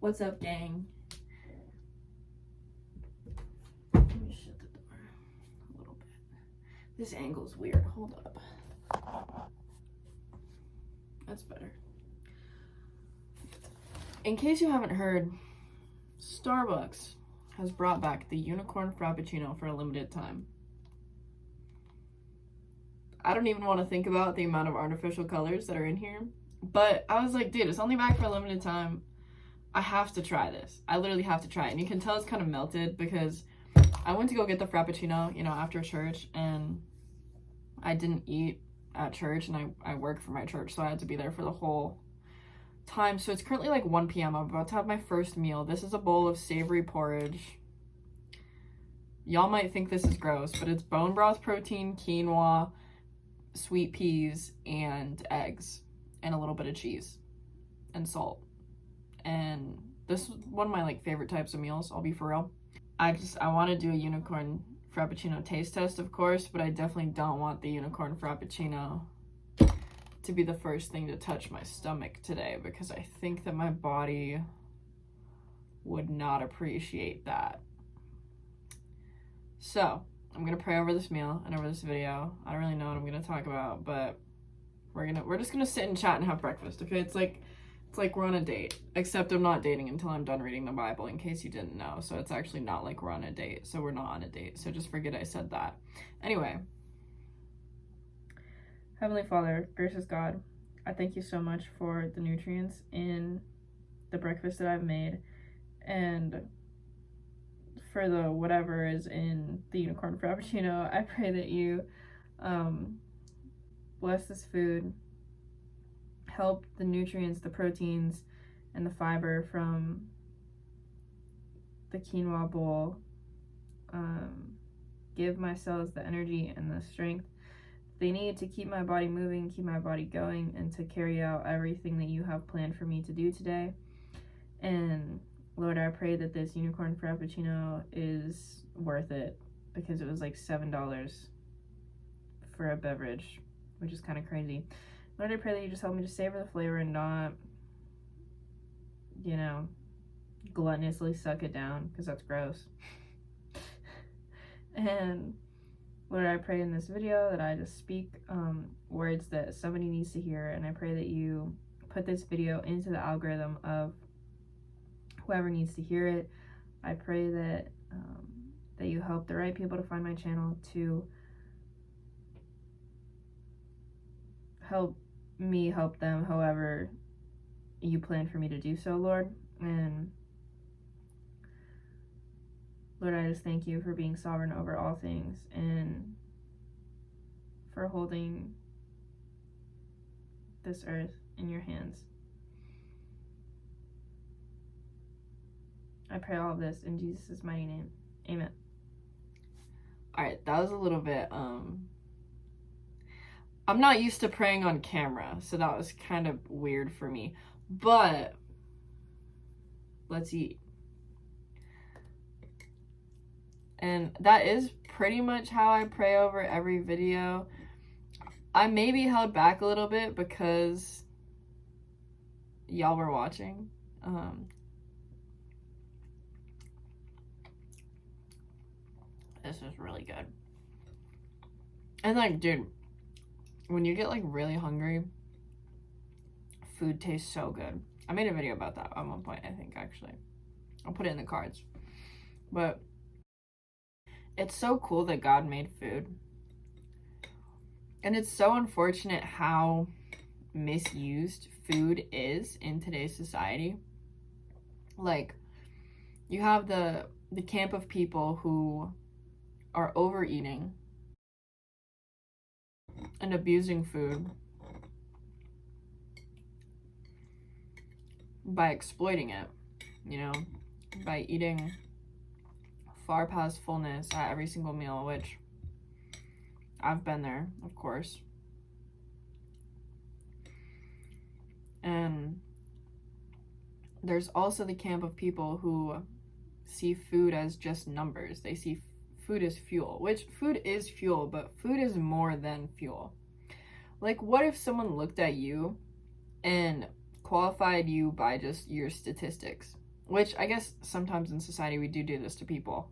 What's up, gang? Let me shut the door a little bit. This angle's weird. Hold up. That's better. In case you haven't heard, Starbucks has brought back the unicorn frappuccino for a limited time. I don't even want to think about the amount of artificial colors that are in here, but I was like, dude, it's only back for a limited time. I have to try this. I literally have to try it. And you can tell it's kind of melted because I went to go get the frappuccino, after church, and I didn't eat at church, and I work for my church, so I had to be there for the whole time. So it's currently like 1 p.m. I'm about to have my first meal. This is a bowl of savory porridge. Y'all might think this is gross, but it's bone broth protein, quinoa, sweet peas, and eggs, and a little bit of cheese and salt. And this is one of my favorite types of meals, I'll be for real. I want to do a unicorn frappuccino taste test, of course, but I definitely don't want the unicorn frappuccino to be the first thing to touch my stomach today, because I think that my body would not appreciate that. So I'm gonna pray over this meal and over this video. I don't really know what I'm gonna talk about, but we're just gonna sit and chat and have breakfast, okay? It's like we're on a date, except I'm not dating until I'm done reading the Bible, in case you didn't know. So it's actually not like we're on a date. So we're not on a date. So just forget I said that. Anyway. Heavenly Father, gracious God, I thank you so much for the nutrients in the breakfast that I've made, and for the whatever is in the unicorn frappuccino. I pray that you bless this food, help the nutrients, the proteins, and the fiber from the quinoa bowl give my cells the energy and the strength they need to keep my body moving, keep my body going, and to carry out everything that you have planned for me to do today. And Lord, I pray that this unicorn frappuccino is worth it, because it was like $7 for a beverage, which is kind of crazy. Lord, I pray that you just help me to savor the flavor and not, gluttonously suck it down, because that's gross. And Lord, I pray in this video that I just speak words that somebody needs to hear, and I pray that you put this video into the algorithm of whoever needs to hear it. I pray that that you help the right people to find my channel, to help me help them however you plan for me to do so, Lord. And Lord, I just thank you for being sovereign over all things, and for holding this earth in your hands. I pray all of this in Jesus' mighty name. Amen. Alright, that was a little bit, I'm not used to praying on camera, so that was kind of weird for me. But let's eat. And that is pretty much how I pray over every video. I maybe held back a little bit because y'all were watching. This is really good. And dude, when you get really hungry, food tastes so good. I made a video about that at one point, I think, actually. I'll put it in the cards. But it's so cool that God made food. And it's so unfortunate how misused food is in today's society. You have the camp of people who are overeating and abusing food by exploiting it, by eating far past fullness at every single meal, which I've been there, of course. And there's also the camp of people who see food as just numbers. They see food as fuel, which food is fuel, but food is more than fuel. What if someone looked at you and qualified you by just your statistics? Which I guess sometimes in society we do this to people,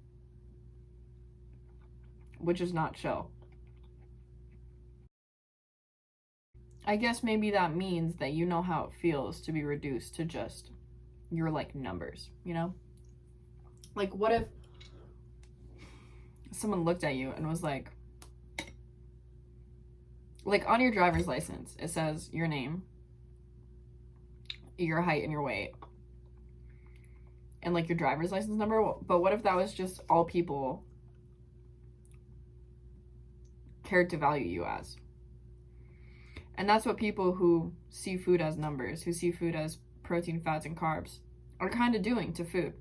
which is not chill. I guess maybe that means that you know how it feels to be reduced to just your like numbers, you know? Like, what if someone looked at you and was like on your driver's license, it says your name, your height, and your weight, and like your driver's license number. But what if that was just all people cared to value you as? And that's what people who see food as numbers, who see food as protein, fats, and carbs, are kind of doing to food.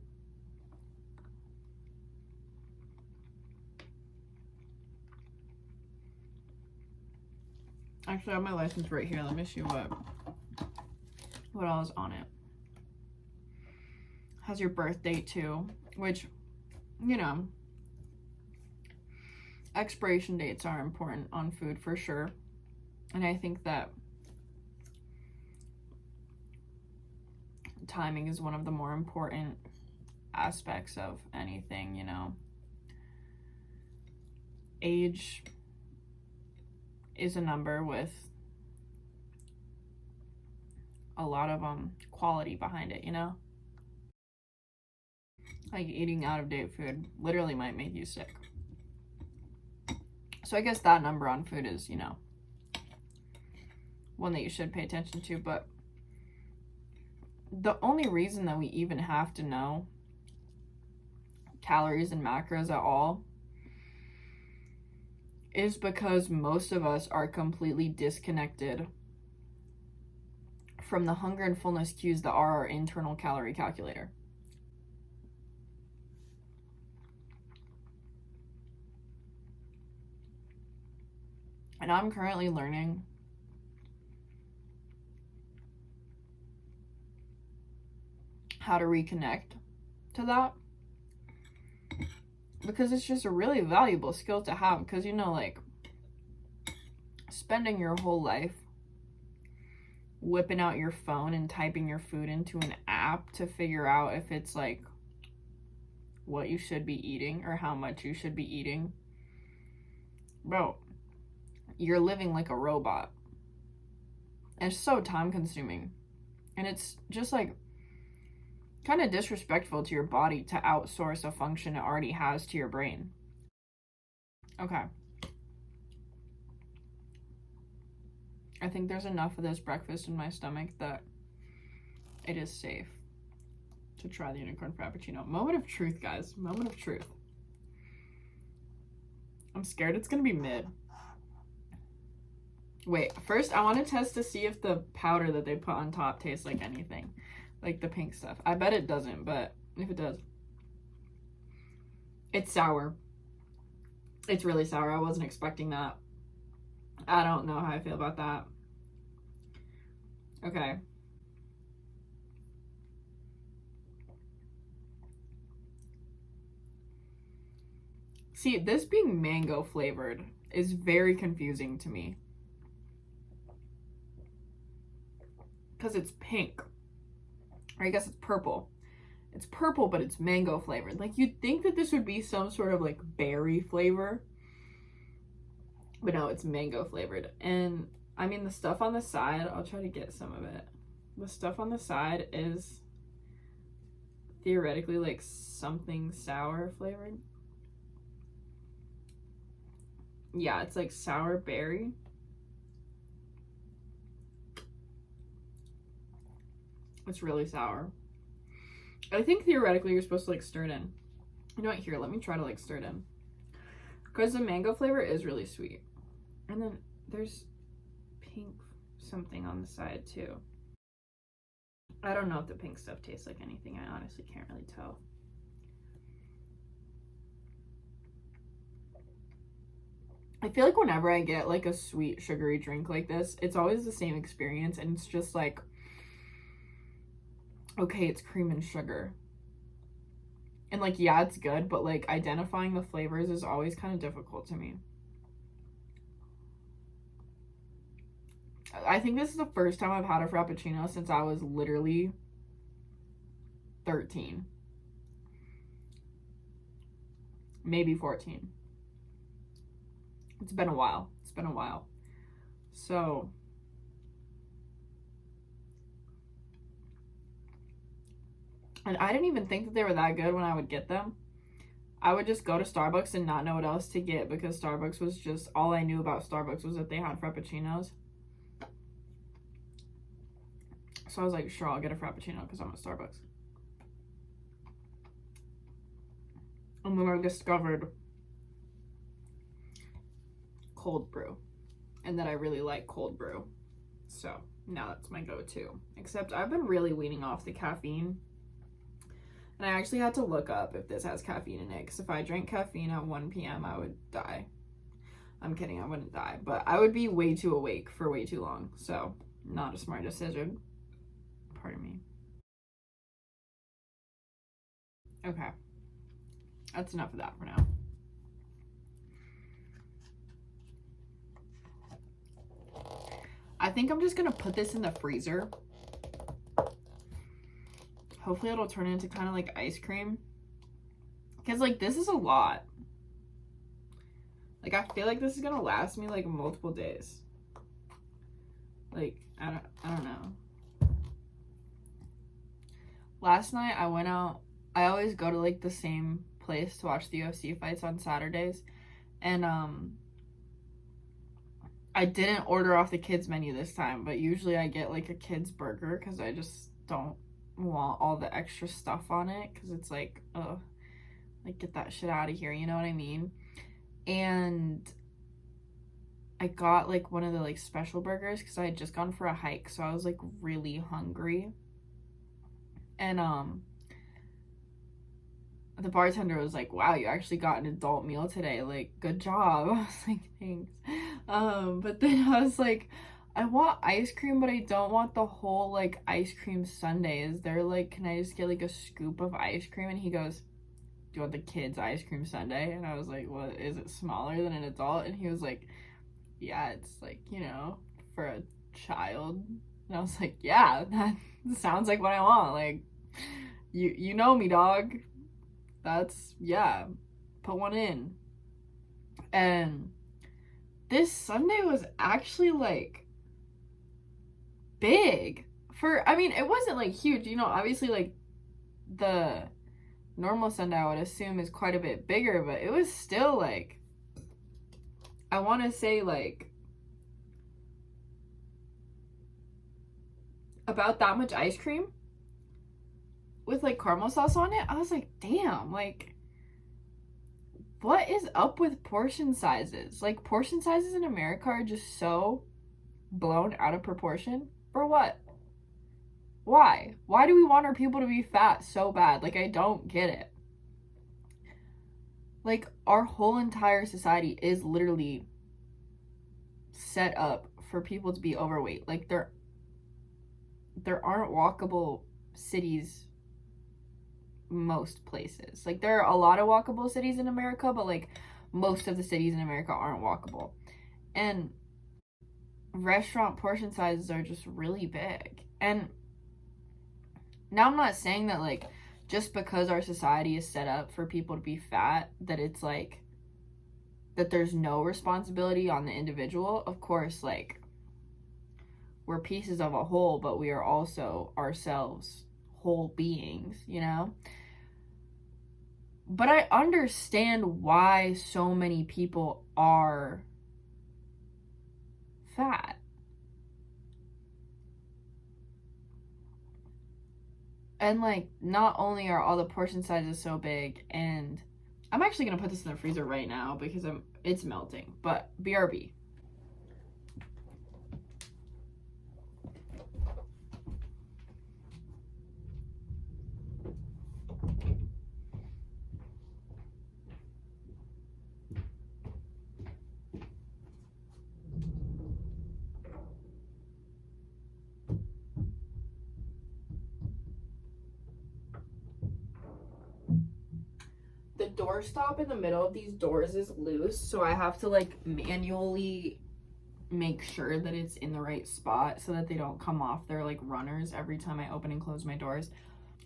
Actually, I have my license right here. Let me see what all is on it. Has your birth date too, which, you know, expiration dates are important on food for sure. And I think that timing is one of the more important aspects of anything, you know. Age is a number with a lot of quality behind it, you know. Like eating out of date food literally might make you sick. So I guess that number on food is, you know, one that you should pay attention to. But the only reason that we even have to know calories and macros at all is because most of us are completely disconnected from the hunger and fullness cues that are our internal calorie calculator. And I'm currently learning how to reconnect to that, because it's just a really valuable skill to have. Because, you know, like, spending your whole life whipping out your phone and typing your food into an app to figure out if it's like what you should be eating or how much you should be eating, bro, you're living like a robot. And it's so time consuming, and it's just like kind of disrespectful to your body to outsource a function it already has to your brain. Okay. I think there's enough of this breakfast in my stomach that it is safe to try the unicorn frappuccino. Moment of truth, guys. Moment of truth. I'm scared it's gonna be mid. Wait, first I want to test to see if the powder that they put on top tastes like anything. Like the pink stuff. I bet it doesn't, but if it does. It's sour. It's really sour. I wasn't expecting that. I don't know how I feel about that. Okay. See, this being mango flavored is very confusing to me. Because it's pink. Or I guess it's purple. It's purple, but it's mango flavored. Like, you'd think that this would be some sort of like berry flavor. But no, it's mango flavored. And I mean, the stuff on the side, I'll try to get some of it. The stuff on the side is theoretically like something sour flavored. Yeah, it's like sour berry. It's really sour. I think theoretically you're supposed to like stir it in. You know what? Here, let me try to like stir it in. Because the mango flavor is really sweet. And then there's pink something on the side too. I don't know if the pink stuff tastes like anything. I honestly can't really tell. I feel like whenever I get like a sweet sugary drink like this, it's always the same experience, and it's just like, okay, it's cream and sugar. And like, yeah, it's good, but like identifying the flavors is always kind of difficult to me. I think this is the first time I've had a frappuccino since I was literally 13. Maybe 14. It's been a while. So and I didn't even think that they were that good when I would get them. I would just go to Starbucks and not know what else to get because Starbucks was just, all I knew about Starbucks was that they had frappuccinos. So I was like, sure, I'll get a frappuccino because I'm at Starbucks. And then I discovered cold brew and that I really like cold brew. So now that's my go-to. Except I've been really weaning off the caffeine. And I actually had to look up if this has caffeine in it, because if I drank caffeine at 1 p.m., I would die. I'm kidding, I wouldn't die, but I would be way too awake for way too long, so not a smart decision. Pardon me. Okay, that's enough of that for now. I think I'm just gonna put this in the freezer. Hopefully it'll turn into kind of like ice cream. Because, like, this is a lot. Like, I feel like this is going to last me, like, multiple days. Like, I don't know. Last night, I went out. I always go to, like, the same place to watch the UFC fights on Saturdays. And, I didn't order off the kids menu this time. But usually I get, like, a kid's burger because I just don't want all the extra stuff on it, because it's like, ugh, like, get that shit out of here, you know what I mean? And I got like one of the like special burgers because I had just gone for a hike, so I was like really hungry. And the bartender was like, wow, you actually got an adult meal today, like, good job. I was like, thanks. But then I was like, I want ice cream, but I don't want the whole, like, ice cream sundae. Is there, like, can I just get, like, a scoop of ice cream? And he goes, do you want the kids' ice cream sundae? And I was like, what, is it smaller than an adult? And he was like, yeah, it's, like, you know, for a child. And I was like, yeah, that sounds like what I want. Like, you know me, dog. That's, yeah, put one in. And this sundae was actually, like, big for, I mean, it wasn't like huge, you know, obviously like the normal sundae I would assume is quite a bit bigger, but it was still like, I want to say like about that much ice cream with like caramel sauce on it. I was like, damn, like, what is up with portion sizes? Like, portion sizes in America are just so blown out of proportion. For what? Why? Why do we want our people to be fat so bad? Like, I don't get it. Like, our whole entire society is literally set up for people to be overweight. Like, there aren't walkable cities most places. Like, there are a lot of walkable cities in America, but like most of the cities in America aren't walkable. And restaurant portion sizes are just really big. And now I'm not saying that like just because our society is set up for people to be fat that it's like that there's no responsibility on the individual. Of course, like, we're pieces of a whole, but we are also ourselves whole beings, you know? But I understand why so many people are fat. And like, not only are all the portion sizes so big, and I'm actually gonna put this in the freezer right now because it's melting, but BRB. The doorstop in the middle of these doors is loose, so I have to like manually make sure that it's in the right spot so that they don't come off. They're like runners every time I open and close my doors.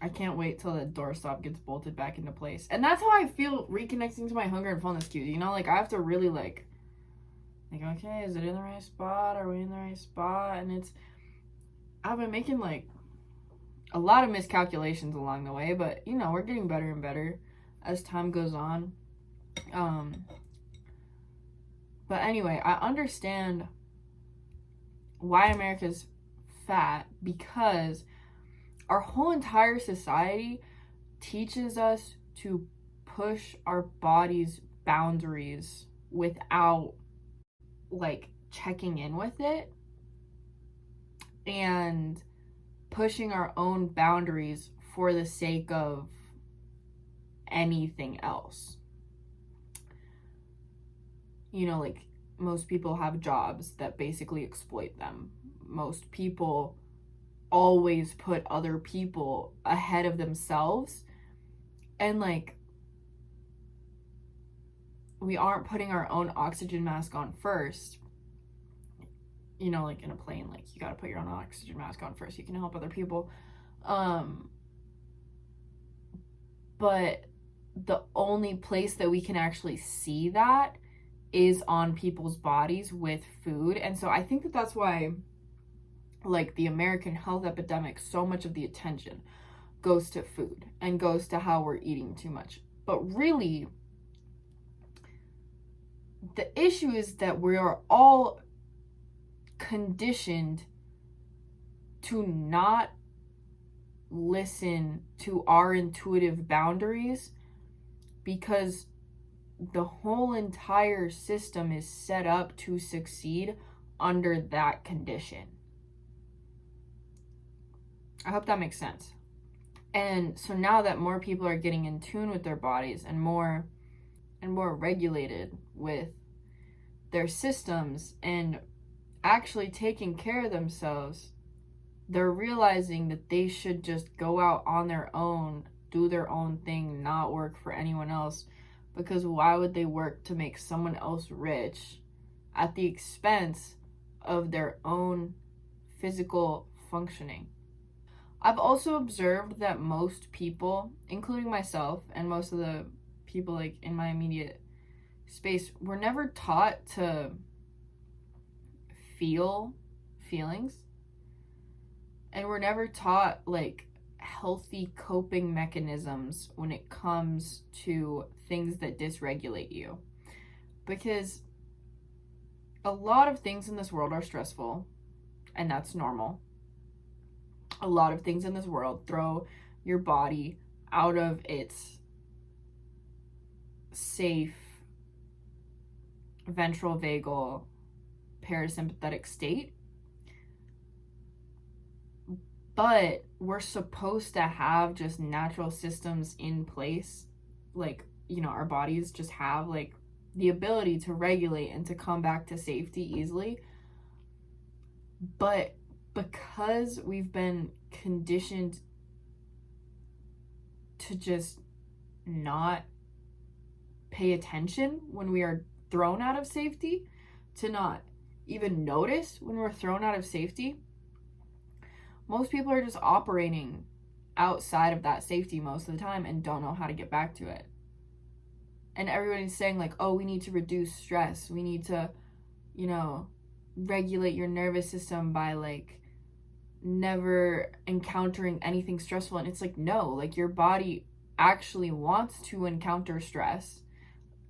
I can't wait till the doorstop gets bolted back into place. And that's how I feel reconnecting to my hunger and fullness cues. You know, like I have to really like, okay, is it in the right spot? Are we in the right spot? And I've been making like a lot of miscalculations along the way, but you know, we're getting better and better as time goes on. But anyway, I understand why America's fat, because our whole entire society teaches us to push our body's boundaries without like checking in with it and pushing our own boundaries for the sake of anything else. You know, like most people have jobs that basically exploit them. Most people always put other people ahead of themselves, and like we aren't putting our own oxygen mask on first. You know, like in a plane, like you got to put your own oxygen mask on first. You can help other people. But the only place that we can actually see that is on people's bodies with food. And so I think that that's why, like, the American health epidemic, so much of the attention goes to food and goes to how we're eating too much. But really, the issue is that we are all conditioned to not listen to our intuitive boundaries, because the whole entire system is set up to succeed under that condition. I hope that makes sense. And so now that more people are getting in tune with their bodies and more regulated with their systems and actually taking care of themselves, they're realizing that they should just go out on their own, do their own thing, not work for anyone else. Because why would they work to make someone else rich at the expense of their own physical functioning? I've also observed that most people, including myself and most of the people like in my immediate space, were never taught to feel feelings, and we're never taught like healthy coping mechanisms when it comes to things that dysregulate you. Because a lot of things in this world are stressful, and that's normal. A lot of things in this world throw your body out of its safe ventral vagal parasympathetic state. But we're supposed to have just natural systems in place. Like, you know, our bodies just have like the ability to regulate and to come back to safety easily. But because we've been conditioned to just not pay attention when we are thrown out of safety, to not even notice when we're thrown out of safety, most people are just operating outside of that safety most of the time and don't know how to get back to it. And everybody's saying like, oh, we need to reduce stress. We need to, you know, regulate your nervous system by like never encountering anything stressful. And it's like, no, like your body actually wants to encounter stress.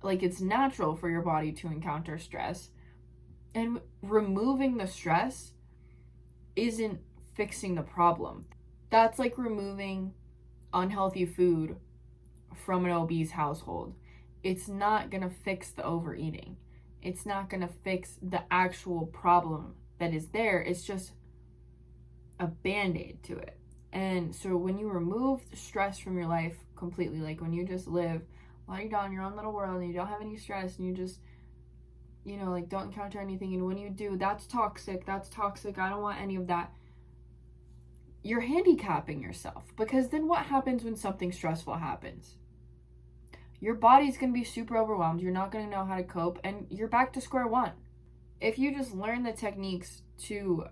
Like it's natural for your body to encounter stress. And removing the stress isn't fixing the problem. That's like removing unhealthy food from an obese household. It's not gonna fix the overeating. It's not gonna fix the actual problem that is there. It's just a band-aid to it. And so when you remove the stress from your life completely, like when you just live while you're down your own little world and you don't have any stress and you just, you know, like don't encounter anything, and when you do, that's toxic, I don't want any of that. You're handicapping yourself, because then what happens when something stressful happens? Your body's going to be super overwhelmed. You're not going to know how to cope, and you're back to square one. If you just learn the techniques to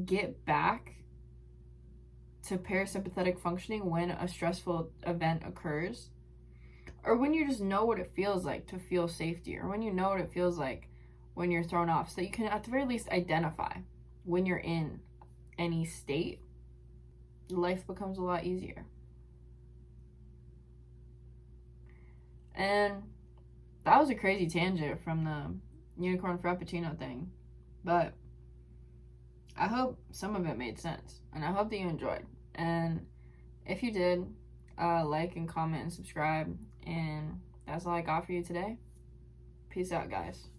get back to parasympathetic functioning when a stressful event occurs, or when you just know what it feels like to feel safety, or when you know what it feels like when you're thrown off, so you can at the very least identify when you're in any state, life becomes a lot easier. And that was a crazy tangent from the unicorn frappuccino thing, but I hope some of it made sense, and I hope that you enjoyed. And if you did, like and comment and subscribe, and that's all I got for you today. Peace out, guys.